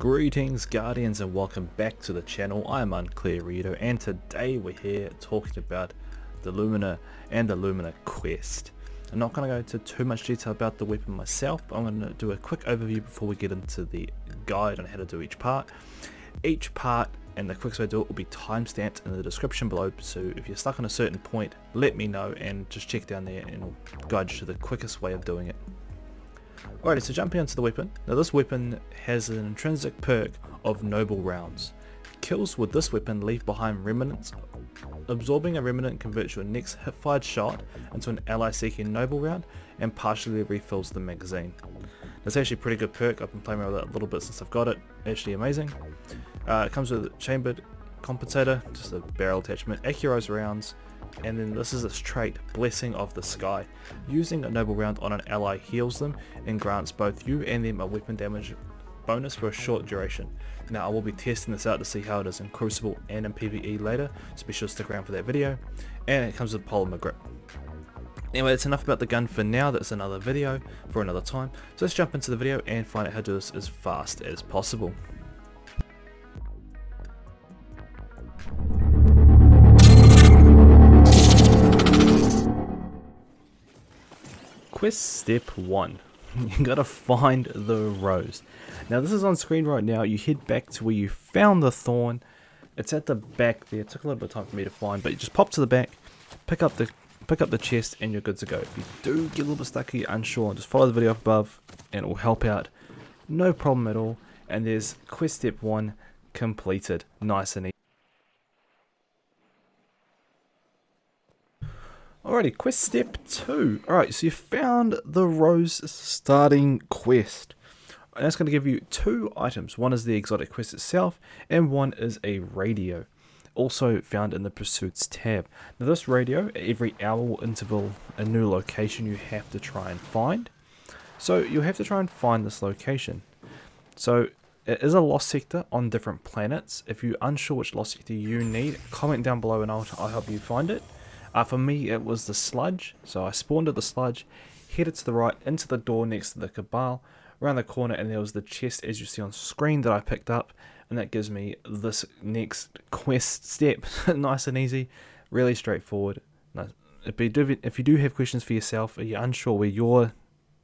Greetings Guardians and welcome back to the channel. I'm Unclear Reader and today we're here talking about the Lumina and the Lumina quest. I'm not going to go into too much detail about the weapon myself, but I'm going to do a quick overview before we get into the guide on how to do each part. Each part and the quickest way to do it will be timestamped in the description below, so if you're stuck on a certain point let me know and just check down there and it'll guide you to the quickest way of doing it. Alrighty, so jumping onto the weapon. Now this weapon has an intrinsic perk of noble rounds. Kills with this weapon leave behind remnants. Absorbing a remnant converts your next hip-fired shot into an ally seeking noble round and partially refills the magazine. That's actually a pretty good perk. I've been playing around with it a little bit since I've got it. Actually amazing. It comes with a chambered compensator, just a barrel attachment, Accuro's rounds, and then this is its trait, Blessing of the Sky. Using a noble round on an ally heals them and grants both you and them a weapon damage bonus for a short duration. Now I will be testing this out to see how it is in Crucible and in PvE later, so be sure to stick around for that video. And it comes with polymer grip. Anyway, that's enough about the gun for now. That's another video for another time. So let's jump into the video and find out how to do this as fast as possible. Quest step 1. You gotta find the rose. Now this is on screen right now. You head back to where you found the thorn. It's at the back there. It took a little bit of time for me to find, but you just pop to the back, pick up the chest, and you're good to go. If you do get a little bit stuck or you're unsure, just follow the video up above and it will help out. No problem at all. And there's quest step 1 completed. Nice and easy. Alrighty, quest step 2. Alright, so you found the rose starting quest. And that's going to give you 2 items. One is the exotic quest itself, and one is a radio. Also found in the pursuits tab. Now this radio, every hour will interval a new location you have to try and find. So you'll have to try and find this location. So it is a lost sector on different planets. If you're unsure which lost sector you need, comment down below and I'll help you find it. For me it was the sludge, so I spawned at the sludge, headed to the right into the door next to the cabal, around the corner, and there was the chest as you see on screen that I picked up, and that gives me this next quest step. Nice and easy, really straightforward. If you do have questions for yourself or you're unsure where your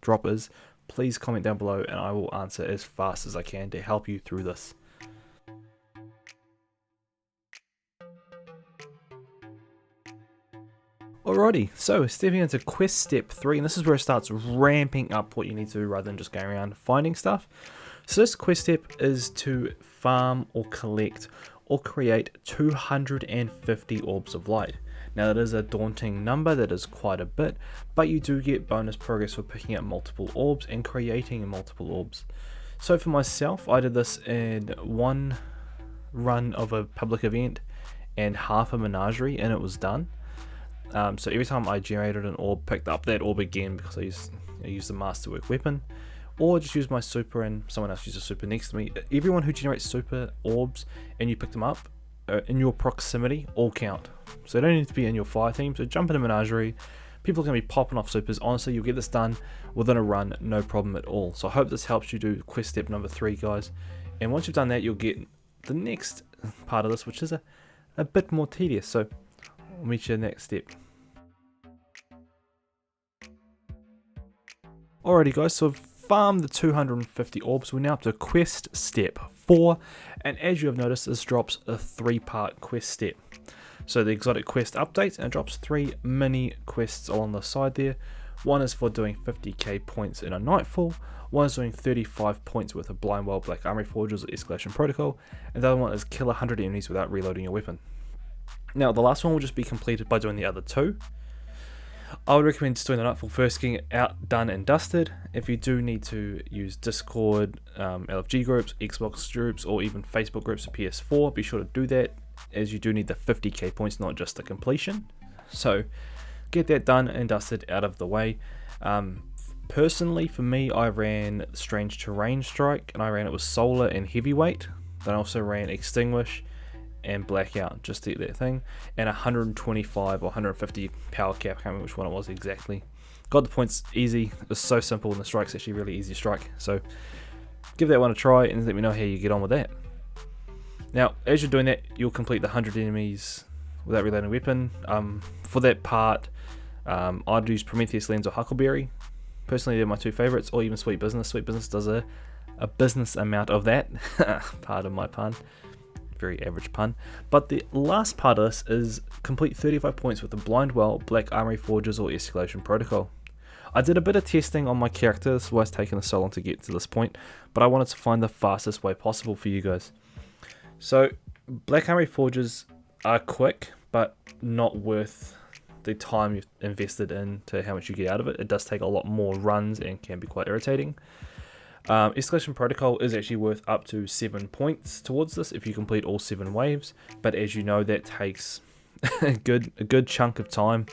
drop is, please comment down below and I will answer as fast as I can to help you through this. Alrighty, so stepping into quest step 3, and this is where it starts ramping up what you need to do rather than just going around finding stuff. So this quest step is to farm or collect or create 250 orbs of light. Now that is a daunting number, that is quite a bit, but you do get bonus progress for picking up multiple orbs and creating multiple orbs. So for myself, I did this in one run of a public event and half a menagerie and it was done. So every time I generated an orb, picked up that orb again because I used the masterwork weapon, or just use my super and someone else used a super next to me. Everyone who generates super orbs and you pick them up in your proximity all count. So they don't need to be in your fire team. So jump in a menagerie, people are going to be popping off supers. Honestly, you'll get this done within a run, no problem at all. So I hope this helps you do quest step number 3, guys. And once you've done that, you'll get the next part of this, which is a bit more tedious. So I'll meet you in the next step. Alrighty guys, so I've farmed the 250 orbs. We're now up to quest step 4, and as you have noticed, this drops a 3-part quest step. So the exotic quest updates and it drops 3 mini quests along the side there. One is for doing 50k points in a nightfall, one is doing 35 points with a blind well black armory forges or escalation protocol, and the other one is kill 100 enemies without reloading your weapon. Now the last one will just be completed by doing the other 2. I would recommend just doing the nightfall first, getting it out, done and dusted. If you do need to use Discord, LFG groups, Xbox groups, or even Facebook groups for PS4, be sure to do that, as you do need the 50k points, not just the completion. So get that done and dusted out of the way. Personally, for me, I ran Strange Terrain Strike, and I ran it with Solar and Heavyweight. Then I also ran Extinguish and Blackout just to get that thing, and 125 or 150 power cap. I can't remember which one it was exactly. Got the points easy. It's so simple, and the strike's actually really easy to strike. So Give that one a try and let me know how you get on with that. Now, as you're doing that, you'll complete the 100 enemies without reloading a weapon. For that part, I'd use Prometheus Lens or Huckleberry. Personally, they're my two favorites, or even Sweet Business. Sweet Business does a business amount of that. Pardon my pun. Very average pun. But the last part of this is complete 35 points with the Blind Well, Black Armory Forges, or Escalation Protocol. I did a bit of testing on my character, this is why it's taken so long to get to this point, but I wanted to find the fastest way possible for you guys. So, Black Armory Forges are quick, but not worth the time you've invested into how much you get out of it. It does take a lot more runs and can be quite irritating. Escalation Protocol is actually worth up to 7 points towards this if you complete all 7 waves, but as you know, that takes a good chunk of time.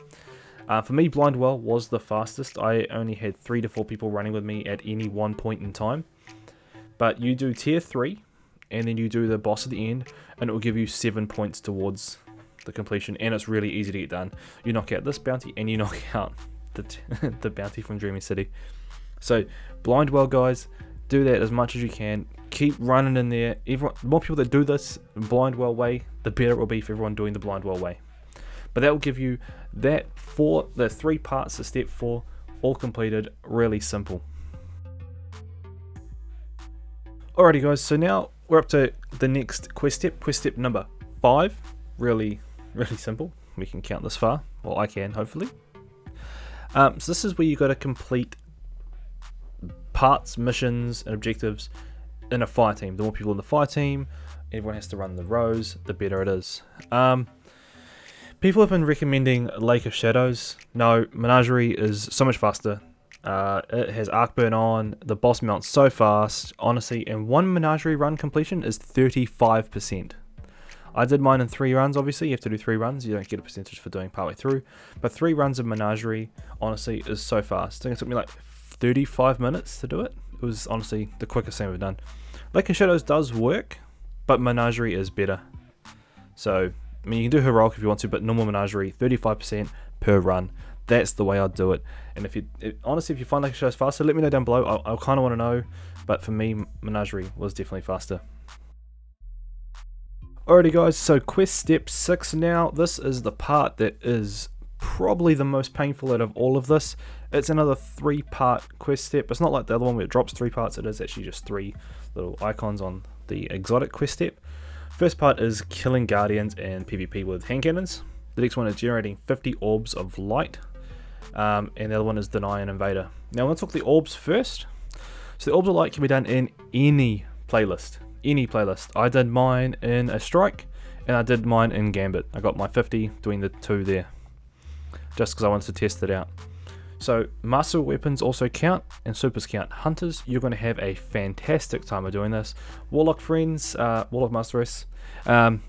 For me, Blind Well was the fastest. I only had 3 to 4 people running with me at any one point in time. But you do tier 3, and then you do the boss at the end, and it will give you 7 points towards the completion, and it's really easy to get done. You knock out this bounty, and you knock out the bounty from Dreamy City. So, Blind Well, guys, do that as much as you can. Keep running in there. The more people that do this Blind Well way, the better it will be for everyone doing the Blind Well way. But that will give you that for the 3 parts of step 4, all completed, really simple. Alrighty guys, so now we're up to the next quest step number 5. Really simple. We can count this far. Well, I can, hopefully. So this is where you got to complete parts, missions, and objectives in a fire team. The more people in the fire team, everyone has to run the rows, the better it is. People have been recommending Lake of Shadows. No, Menagerie is so much faster. It has arc burn on, the boss mounts so fast, honestly, and one Menagerie run completion is 35%. I did mine in 3 runs, obviously, you have to do 3 runs, you don't get a percentage for doing partway through, but 3 runs of Menagerie, honestly, is so fast. I think it took me like 35 minutes to do it. It was honestly the quickest thing I've done. Lake of Shadows does work, but Menagerie is better. So, I mean, you can do Heroic if you want to, but normal Menagerie, 35% per run. That's the way I'd do it. And honestly, if you find Lake of Shadows faster, let me know down below. I kind of want to know, but for me, Menagerie was definitely faster. Alrighty guys, so quest step 6 now. This is the part that is probably the most painful out of all of this. It's another 3-part quest step. It's not like the other one where it drops 3 parts. It is actually just 3 little icons on the exotic quest step. First part is killing guardians and PvP with hand cannons. The next one is generating 50 orbs of light. And the other one is deny an invader. Now let's look at the orbs first. So the orbs of light can be done in any playlist. I did mine in a strike, and I did mine in Gambit. I got my 50 doing the 2 there, just because I wanted to test it out. So master weapons also count, and supers count. Hunters, you're going to have a fantastic time of doing this. Warlock friends, Warlock master race, you're going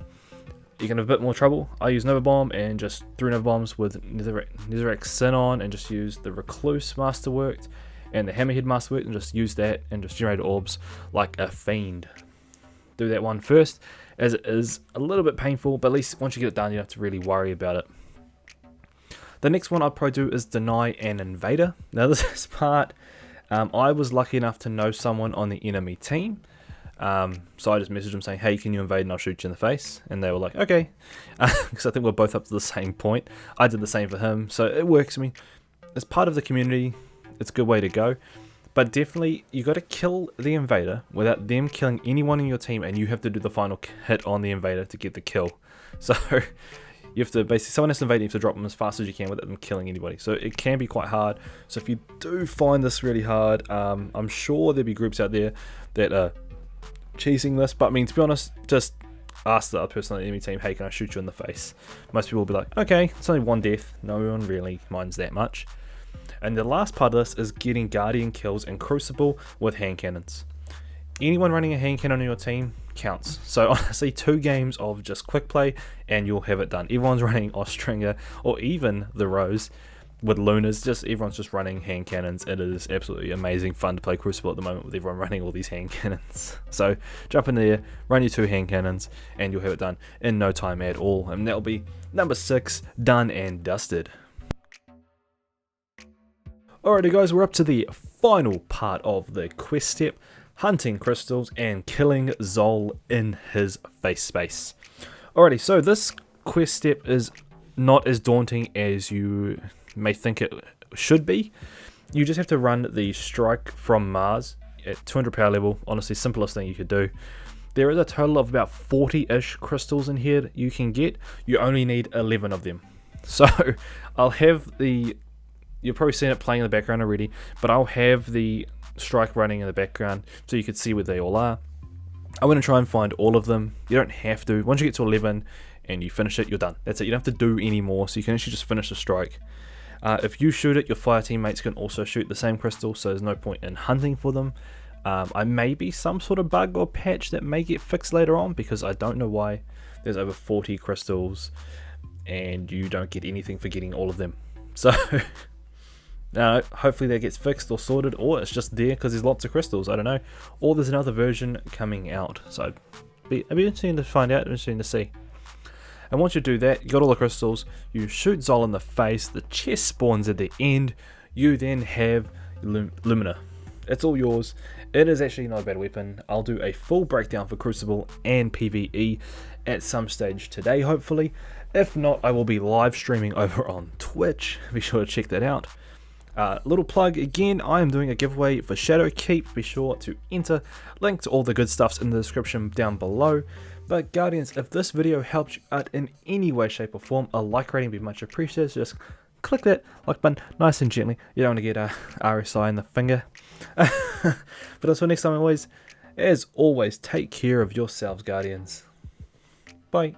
to have a bit more trouble. I use Nova Bomb and just threw Nova Bombs with Netherrack Sin on, and just used the Recluse Masterworked and the Hammerhead Masterworked, and just use that and just generate orbs like a fiend. Do that one first, as it is a little bit painful, but at least once you get it done, you don't have to really worry about it. The next one I'd probably do is deny an invader. Now this part, I was lucky enough to know someone on the enemy team. So I just messaged them saying, hey, can you invade and I'll shoot you in the face? And they were like, okay. Because I think we're both up to the same point. I did the same for him. So it works. I mean, as part of the community, it's a good way to go. But definitely, you got to kill the invader without them killing anyone in your team, and you have to do the final hit on the invader to get the kill. So you have to basically, someone has to invade, you have to drop them as fast as you can without them killing anybody. So it can be quite hard. So if you do find this really hard, I'm sure there'll be groups out there that are cheesing this. But I mean, to be honest, just ask the other person on the enemy team, hey, can I shoot you in the face? Most people will be like, okay, it's only 1 death. No one really minds that much. And the last part of this is getting Guardian kills in Crucible with hand cannons. Anyone running a hand cannon on your team counts. So honestly, 2 games of just quick play and you'll have it done. Everyone's running Ostringer or even the Rose with Lunas. Everyone's just running hand cannons. It is absolutely amazing fun to play Crucible at the moment with everyone running all these hand cannons. So jump in there, run your 2 hand cannons, and you'll have it done in no time at all. And that'll be number 6, done and dusted. Alrighty guys, we're up to the final part of the quest step. hunting crystals, and killing Zol in his face space. Alrighty, so this quest step is not as daunting as you may think it should be. You just have to run the strike from Mars at 200 power level. Honestly, simplest thing you could do. There is a total of about 40-ish crystals in here that you can get. You only need 11 of them. So I'll have the, you've probably seen it playing in the background already, but I'll have the strike running in the background so you can see where they all are. I'm going to try and find all of them. You don't have to. Once you get to 11 and you finish it, you're done. That's it. You don't have to do any more, so you can actually just finish the strike. If you shoot it, your fire teammates can also shoot the same crystal, so there's no point in hunting for them. I may be some sort of bug or patch that may get fixed later on, because I don't know why there's over 40 crystals and you don't get anything for getting all of them. So hopefully that gets fixed or sorted, or it's just there because there's lots of crystals, I don't know, or there's another version coming out. So it'll be interesting to find out, interesting to see. And once you do that, you got all the crystals, you shoot Zol in the face, the chest spawns at the end, you then have Lumina. It's all yours. It is actually not a bad weapon. I'll do a full breakdown for Crucible and PvE at some stage today, hopefully. If not, I will be live streaming over on Twitch. Be sure to check that out. Little plug again, I am doing a giveaway for Shadow Keep. Be sure to enter. Link to all the good stuffs in the description down below. But Guardians, if this video helps you out in any way, shape or form, a like rating would be much appreciated. So just click that like button nice and gently. You don't want to get a RSI in the finger. But until next time, as always, take care of yourselves, Guardians. Bye.